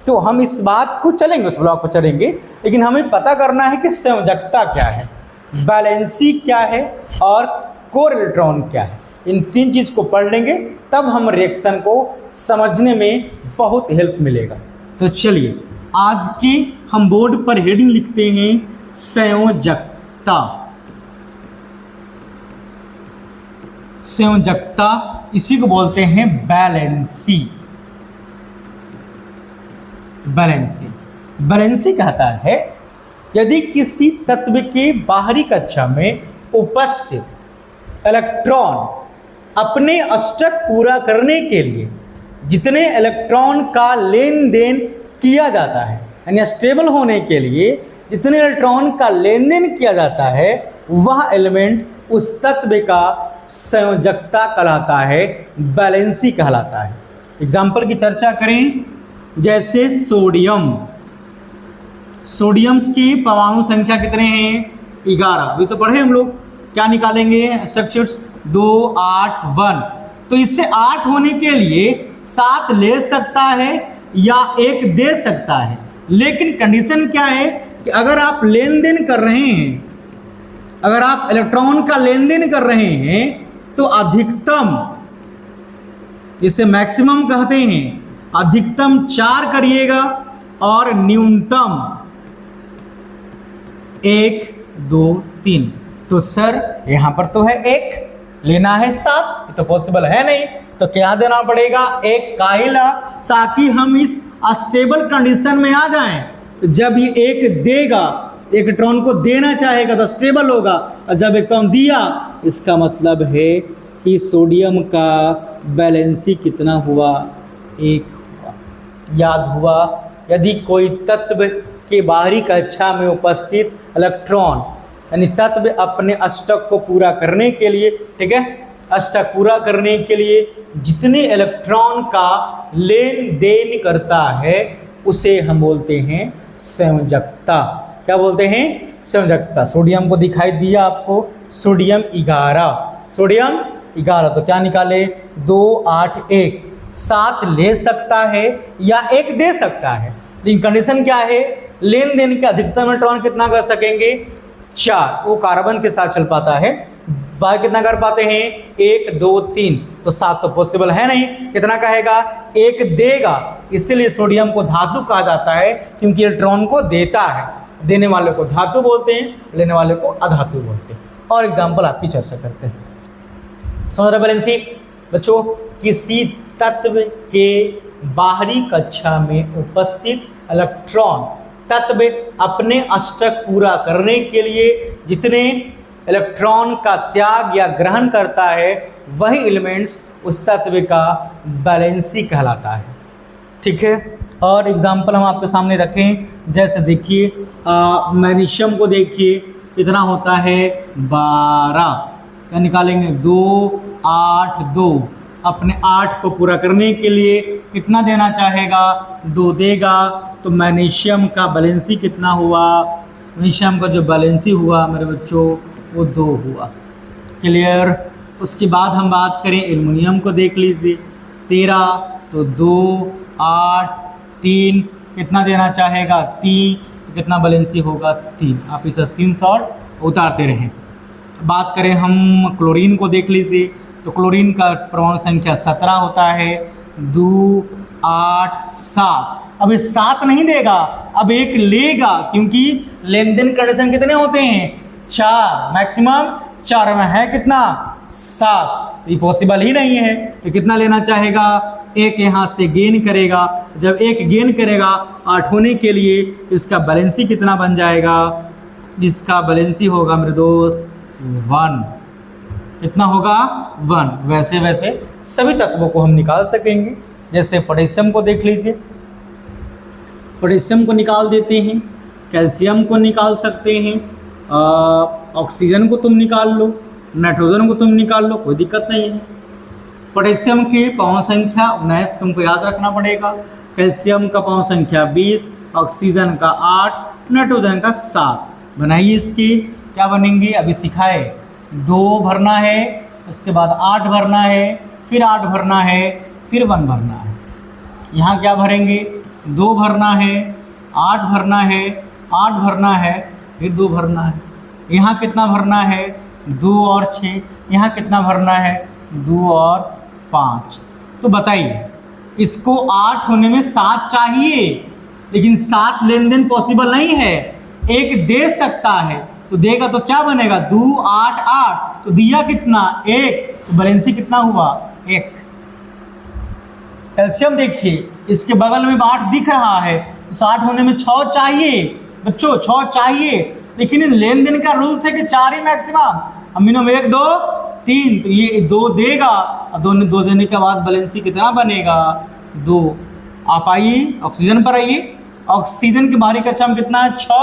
तो हम इस बात को चलेंगे, उस ब्लॉक पर चलेंगे, लेकिन हमें पता करना है कि संयोजकता क्या है, बैलेंसी क्या है और कोर इलेक्ट्रॉन क्या है। इन 3 चीज़ को पढ़ लेंगे, तब हम रिएक्शन को समझने में बहुत हेल्प मिलेगा। तो चलिए आज के हम बोर्ड पर हेडिंग लिखते हैं संयोजकता। संयोजकता इसी को बोलते हैं बैलेंसी। बैलेंसी बैलेंसी कहता है यदि किसी तत्व के बाहरी कक्षा में उपस्थित इलेक्ट्रॉन अपने अष्टक पूरा करने के लिए जितने इलेक्ट्रॉन का लेन देन किया जाता है, यानी स्टेबल होने के लिए जितने इलेक्ट्रॉन का लेन देन किया जाता है, वह एलिमेंट उस तत्व का संयोजकता कहलाता है, बैलेंसी कहलाता है। एग्जाम्पल की चर्चा करें, जैसे सोडियम। सोडियम्स की परमाणु संख्या कितने हैं? 11। अभी तो पढ़े हम लोग। क्या निकालेंगे स्ट्रक्चर्स? 2, 8, 1। तो इससे 8 होने के लिए 7 ले सकता है या 1 दे सकता है, लेकिन कंडीशन क्या है कि अगर आप लेन देन कर रहे हैं, अगर आप इलेक्ट्रॉन का लेन देन कर रहे हैं तो अधिकतम, इसे मैक्सिमम कहते हैं, अधिकतम 4 करिएगा और न्यूनतम 1, 2, 3। तो सर यहां पर तो है 1, लेना है 7, ये तो पॉसिबल है नहीं, तो क्या देना पड़ेगा? 1 काइला, ताकि हम इस स्टेबल कंडीशन में आ जाएं। जब ये 1 देगा, एक इलेक्ट्रॉन को देना चाहेगा तो स्टेबल होगा, और जब इलेक्ट्रॉन दिया, इसका मतलब है कि सोडियम का बैलेंसी कितना हुआ? 1 हुआ। याद हुआ? यदि कोई तत्व के बाहरी कक्षा में उपस्थित इलेक्ट्रॉन यानी तत्व अपने अष्टक को पूरा करने के लिए, ठीक है, अष्टक पूरा करने के लिए जितने इलेक्ट्रॉन का लेन देन करता है, उसे हम बोलते हैं संयोजकता। क्या बोलते हैं? संयोजकता। सोडियम को दिखाई दिया आपको, सोडियम 11, सोडियम 11। तो क्या निकाले? 2, 8, 1। 7 ले सकता है या 1 दे सकता है, लेकिन कंडीशन क्या है? लेन देन के अधिकतम इलेक्ट्रॉन कितना कर सकेंगे? 4। वो कार्बन के साथ चल पाता है। बाहर कितना कर पाते हैं? 1, 2, 3। तो 7 तो पॉसिबल है नहीं। कितना कहेगा? 1 देगा। इसलिए सोडियम को धातु कहा जाता है, क्योंकि इलेक्ट्रॉन को देता है। देने वाले को धातु बोलते हैं, लेने वाले को अधातु बोलते हैं। और एग्जाम्पल आपकी चर्चा करते हैं। समझ रहे बैलेंसी बच्चों? किसी तत्व के बाहरी कक्षा में उपस्थित इलेक्ट्रॉन तत्व अपने अष्टक पूरा करने के लिए जितने इलेक्ट्रॉन का त्याग या ग्रहण करता है, वही एलिमेंट्स उस तत्व का बैलेंसी कहलाता है। ठीक है, और एग्जाम्पल हम आपके सामने रखें, जैसे देखिए मैग्नीशियम को देखिए, कितना होता है? 12। क्या निकालेंगे? 2, 8, 2। अपने 8 को पूरा करने के लिए कितना देना चाहेगा? 2 देगा। तो मैग्नीशियम का बैलेंसी कितना हुआ? मैग्नीशियम का जो बैलेंसी हुआ मेरे बच्चों, वो 2 हुआ। क्लियर? उसके बाद हम बात करें एल्युमिनियम को, देख लीजिए 13। तो 2, 8, 3। कितना देना चाहेगा? 3। तो कितना बैलेंसी होगा? 3। आप इस स्क्रीनशॉट उतारते रहें। बात करें हम क्लोरीन को, देख लीजिए, तो क्लोरीन का परमाणु संख्या 17 होता है। 2, 8, 7। अब ये 7 नहीं देगा, अब 1 लेगा, क्योंकि लेन देन कंडीशन कितने होते हैं? 4, मैक्सिमम 4 में है कितना 7, ये पॉसिबल ही नहीं है। तो कितना लेना चाहेगा, 1 यहाँ से गेन करेगा। जब 1 गेन करेगा 8 होने के लिए इसका बैलेंसी कितना बन जाएगा, इसका बैलेंसी होगा मेरे दोस्त 1। कितना होगा 1। वैसे वैसे सभी तत्वों को हम निकाल सकेंगे। जैसे पोटेशियम को देख लीजिए, पोटेशियम को निकाल देते हैं, कैल्शियम को निकाल सकते हैं, ऑक्सीजन को तुम निकाल लो, नाइट्रोजन को तुम निकाल लो, कोई दिक्कत नहीं है। पोटेशियम की परमाणु संख्या 19 तुमको याद रखना पड़ेगा, कैल्शियम का परमाणु संख्या 20, ऑक्सीजन का 8, नाइट्रोजन का 7। बनाइए इसकी, क्या बनेंगे अभी सिखाए। 2 भरना है, उसके बाद 8 भरना है, फिर 8 भरना है, फिर 1 भरना है। यहाँ क्या भरेंगे, 2 भरना है, 8 भरना है, 8 भरना है, फिर 2 भरना है। यहाँ कितना भरना है, 2 और 6। यहाँ कितना भरना है, 2 और 5। तो बताइए, इसको 8 होने में 7 चाहिए, लेकिन 7 लेन देन पॉसिबल नहीं है। 1 दे सकता है, तो देगा तो क्या बनेगा, 2 8 8, तो दिया कितना 1, तो बैलेंसी कितना हुआ 1। कैल्शियम देखिए, इसके बगल में 8 दिख रहा है, तो 60 होने में 6 चाहिए बच्चों, 6 चाहिए। लेकिन लेन देन का रूल्स है कि 4 ही मैक्सिमम, अमीनो में 1 2 3, तो ये 2 देगा, और 2 देने के बाद बैलेंसी कितना बनेगा 2। आप आइए ऑक्सीजन पर आइए, ऑक्सीजन की बाहरी कक्षा में कितना है 6,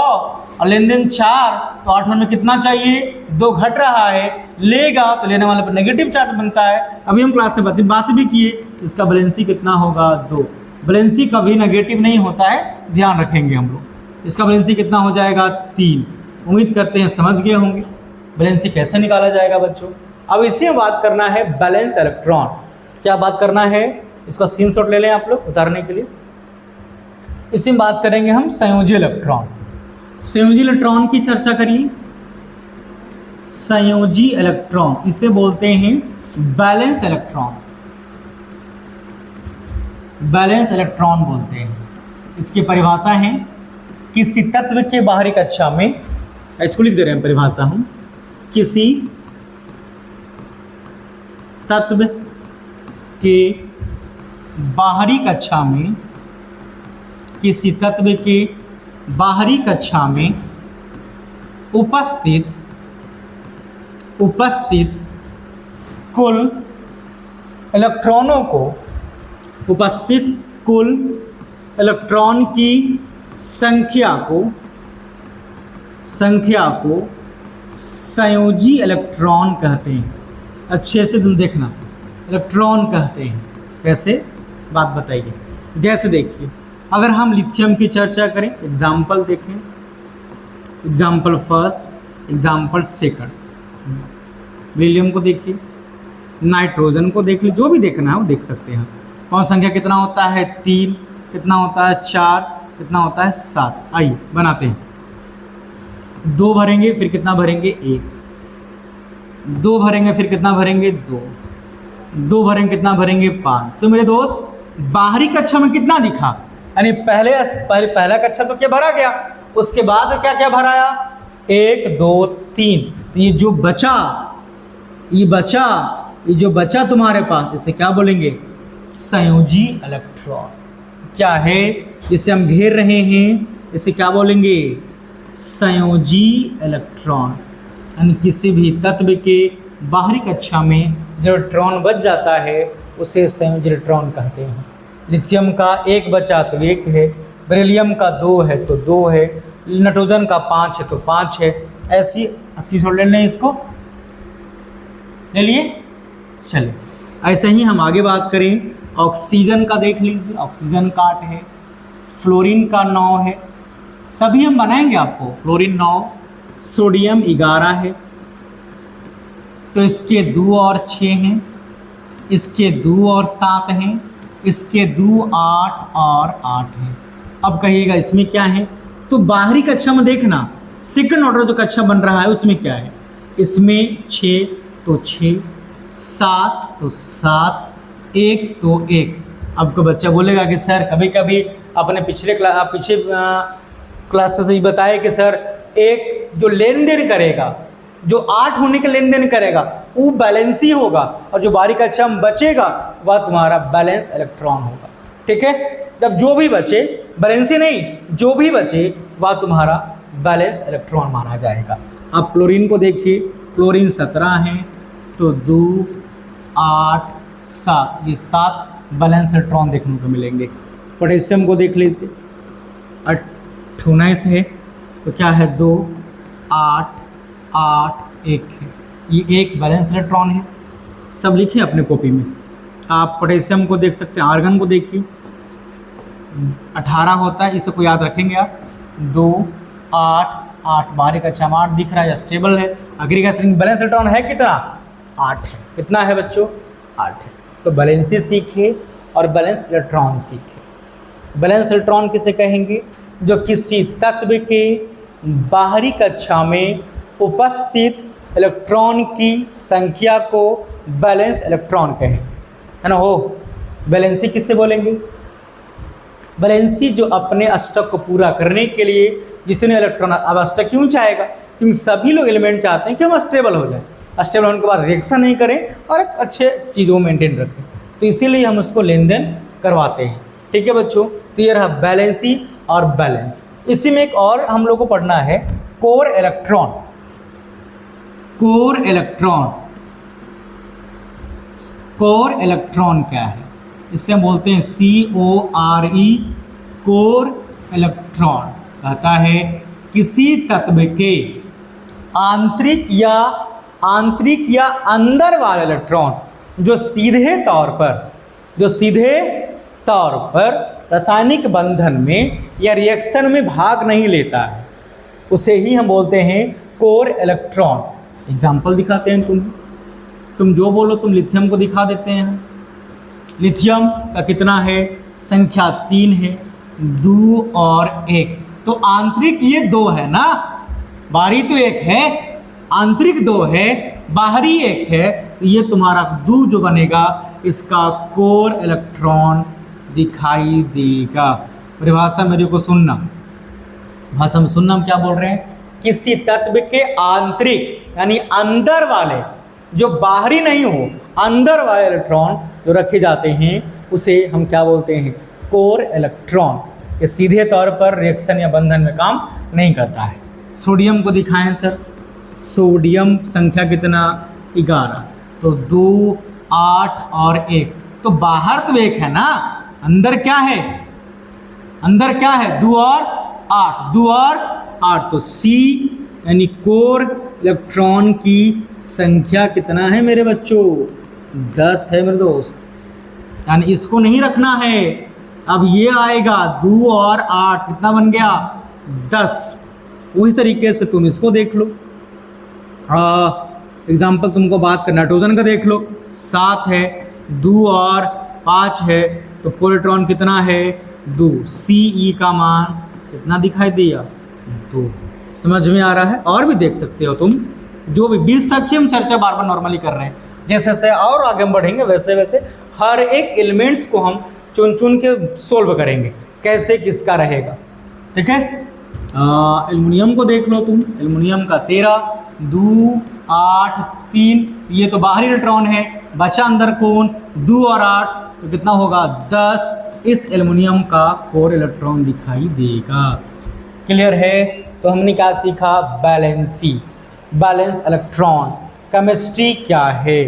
और लेन देन 4, तो 8 में कितना चाहिए 2 घट रहा है, लेगा तो लेने वाले पर नेगेटिव चार्ज बनता है। अभी हम क्लास में बात भी किए, इसका बैलेंसी कितना होगा 2। बैलेंसी कभी नेगेटिव नहीं होता है, ध्यान रखेंगे हम लोग। इसका बैलेंसी कितना हो जाएगा 3। उम्मीद करते हैं समझ गए होंगे बैलेंसी कैसे निकाला जाएगा बच्चों। अब इसी में बात करना है बैलेंस इलेक्ट्रॉन। क्या बात करना है, इसका स्क्रीनशॉट ले लें आप लोग उतारने के लिए। इसी में बात करेंगे हम संयोजी इलेक्ट्रॉन। संयोजी इलेक्ट्रॉन की चर्चा करिए। संयोजी इलेक्ट्रॉन इसे बोलते हैं बैलेंस इलेक्ट्रॉन, बैलेंस इलेक्ट्रॉन बोलते हैं। इसकी परिभाषा है, किसी तत्व के बाहरी कक्षा में, इसको लिख दे रहे हैं परिभाषा हम, किसी तत्व के बाहरी कक्षा में, किसी तत्व के बाहरी कक्षा में उपस्थित कुल इलेक्ट्रॉनों को, उपस्थित कुल इलेक्ट्रॉन की संख्या को संयोजी इलेक्ट्रॉन कहते हैं। अच्छे से तुम देखना, इलेक्ट्रॉन कहते हैं। कैसे, बात बताइए। जैसे देखिए, अगर हम लिथियम की चर्चा करें, एग्जाम्पल देखें, example first, example second. Helium को देखिए, नाइट्रोजन को देख लीजिए, जो भी देखना है वो देख सकते हैं। कौन संख्या कितना होता है 3, कितना होता है 4, कितना होता है 7। आइए बनाते हैं। 2 भरेंगे, फिर कितना भरेंगे 1, 2 भरेंगे, फिर कितना भरेंगे 2, 2 भरेंगे, कितना भरेंगे 5। तो मेरे दोस्त बाहरी कक्षा में कितना दिखा, यानी पहला कक्षा तो क्या भरा गया, उसके बाद क्या क्या भराया 1 2 3। तो ये जो बचा तुम्हारे पास, इसे क्या बोलेंगे संयोजी इलेक्ट्रॉन। क्या है, जिसे हम घेर रहे हैं, इसे क्या बोलेंगे संयोजी इलेक्ट्रॉन। यानी किसी भी तत्व के बाहरी कक्षा में जो इलेक्ट्रॉन बच जाता है उसे संयोजी इलेक्ट्रॉन कहते हैं। लिथियम का 1 बचा तो 1 है, बेरिलियम का 2 है तो 2 है, नाइट्रोजन का 5 है तो 5 है। ऐसी स्क्रीनशॉट ले लें, इसको ले लिए। चलिए ऐसे ही हम आगे बात करें। ऑक्सीजन का देख लीजिए, ऑक्सीजन का 8 है, फ्लोरीन का 9 है, सभी हम बनाएंगे आपको। फ्लोरीन 9, सोडियम 11 है, तो इसके 2 और 6 हैं, इसके 2 और 7 हैं, इसके 2 8 और 8 हैं। अब कहिएगा इसमें क्या है, तो बाहरी कक्षा में देखना, सेकंड ऑर्डर जो कक्षा बन रहा है उसमें क्या है, इसमें 6 तो 6, 7 तो 7, 1 तो 1। अब कोई बच्चा बोलेगा कि सर कभी कभी अपने पिछले क्लास से ही बताए कि सर 1 जो लेन देन करेगा, जो 8 होने का लेन देन करेगा वो बैलेंसी होगा, और जो बारी का क्षम बचेगा वह तुम्हारा बैलेंस इलेक्ट्रॉन होगा। ठीक है, तब जो भी बचे, बैलेंसी नहीं, जो भी बचे वह तुम्हारा बैलेंस इलेक्ट्रॉन माना जाएगा। अब क्लोरीन को देखिए, क्लोरीन 17 है, तो 2 8 7, ये 7 बैलेंस इलेक्ट्रॉन देखने को मिलेंगे। पोटेशियम को देख लीजिए, 19 है, तो क्या है 2 8 8 1 है, ये एक बैलेंस इलेक्ट्रॉन है। सब लिखिए अपने कॉपी में। आप पोटेशियम को देख सकते हैं, आर्गन को देखिए 18 होता है, इसको याद रखेंगे आप। 2 8 8 बारी का 8 दिख रहा है, स्टेबल है। एग्रीगेशन बैलेंस इलेक्ट्रॉन है कितना? 8 है। कितना है बच्चों? 8 है। तो बैलेंसी सीखिए और बैलेंस इलेक्ट्रॉन सीखिए। बैलेंस इलेक्ट्रॉन किसे कहेंगे? जो किसी तत्व के बाहरी कक्षा में उपस्थित इलेक्ट्रॉन की संख्या को बैलेंस इलेक्ट्रॉन कहें, है ना। हो बैलेंसी किसे बोलेंगे? बैलेंसी जो अपने अष्टक को पूरा करने के लिए जितने इलेक्ट्रॉन, अब अष्टक क्यों चाहेगा? क्योंकि सभी लोग एलिमेंट चाहते हैं कि हम स्टेबल हो जाए, स्टेबल होने के बाद रिएक्शन नहीं करें और एक अच्छे चीज़ों को मेंटेन रखें, तो इसीलिए हम उसको लेन देन करवाते हैं। ठीक है बच्चों, तो ये रहा बैलेंसी और बैलेंस। इसी में एक और हम लोग को पढ़ना है, core electron. Core electron, core electron क्या है? इसे हम बोलते हैं CORE, कोर इलेक्ट्रॉन। कहता है किसी तत्व के आंतरिक या अंदर वाले इलेक्ट्रॉन जो सीधे तौर पर रासायनिक बंधन में या रिएक्शन में भाग नहीं लेता है, उसे ही हम बोलते हैं कोर इलेक्ट्रॉन। एग्जाम्पल दिखाते हैं, तुम जो बोलो, तुम लिथियम को दिखा देते हैं। लिथियम का कितना है? संख्या 3 है, 2 और 1। तो आंतरिक ये 2 है ना, बाहरी तो 1 है, आंतरिक 2 है, बाहरी 1 है, तो ये तुम्हारा 2 जो बनेगा इसका कोर इलेक्ट्रॉन दिखाई देगा। परिभाषा मेरे को सुनना, भाषा में सुनना। हम क्या बोल रहे हैं? किसी तत्व के आंतरिक यानी अंदर वाले, जो बाहरी नहीं हो, अंदर वाले इलेक्ट्रॉन जो रखे जाते हैं उसे हम क्या बोलते हैं? Core electron. ये सीधे तौर पर रिएक्शन या बंधन में काम नहीं करता है। सोडियम को दिखाएं सर। सोडियम संख्या कितना? 11। तो 2 8 और 1, तो बाहर तो 1 है ना, अंदर क्या है? अंदर क्या है? 2 और 8, 2 और 8, तो C यानी कोर इलेक्ट्रॉन की संख्या कितना है मेरे बच्चों? 10 है मेरे दोस्त। यानी इसको नहीं रखना है। अब ये आएगा 2 और 8, कितना बन गया? 10। उसी तरीके से तुम इसको देख लो। एग्जाम्पल तुमको बात कर नाइट्रोजन का देख लो, 7 है, 2 और 5 है, तो कोर इलेक्ट्रॉन कितना है? 2। Ce का मान कितना दिखाई दिया? 2। समझ में आ रहा है? और भी देख सकते हो तुम, जो भी 20 तक ही हम चर्चा बार बार नॉर्मली कर रहे हैं। जैसे जैसे और आगे हम बढ़ेंगे वैसे वैसे हर एक एलिमेंट्स को हम चुन चुन के सोल्व करेंगे, कैसे किसका रहेगा। ठीक है, एल्युमिनियम को देख लो तुम। एल्युमिनियम का 13, 2 8 3, ये तो बाहरी इलेक्ट्रॉन है, बचा अंदर कौन? 2 और 8, तो कितना होगा? 10। इस एल्युमिनियम का कोर इलेक्ट्रॉन दिखाई देगा। क्लियर है? तो हमने क्या सीखा? Valency, balance electron. केमिस्ट्री क्या है?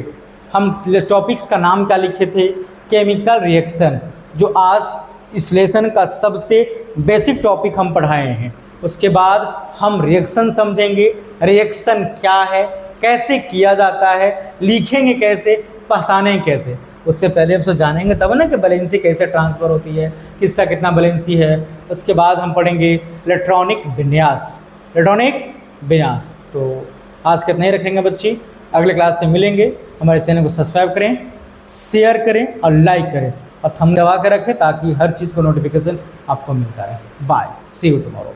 हम टॉपिक्स का नाम क्या लिखे थे? केमिकल रिएक्शन, जो आज इस लेसन का सबसे बेसिक टॉपिक हम पढ़ाए हैं। उसके बाद हम रिएक्शन समझेंगे, रिएक्शन क्या है, कैसे किया जाता है, लिखेंगे कैसे, पहचानेंगे कैसे। उससे पहले हम सब जानेंगे तब ना कि बैलेंसी कैसे ट्रांसफ़र होती है, किसका कितना बैलेंसी है। उसके बाद हम पढ़ेंगे इलेक्ट्रॉनिक विन्यास, इलेक्ट्रॉनिक विन्यास। तो आज कितना ही रखेंगे बच्चे, अगले क्लास से मिलेंगे। हमारे चैनल को सब्सक्राइब करें, शेयर करें और लाइक करें और थंब दबा कर रखें ताकि हर चीज़ को नोटिफिकेशन आपको मिलता रहे। Bye, see you tomorrow.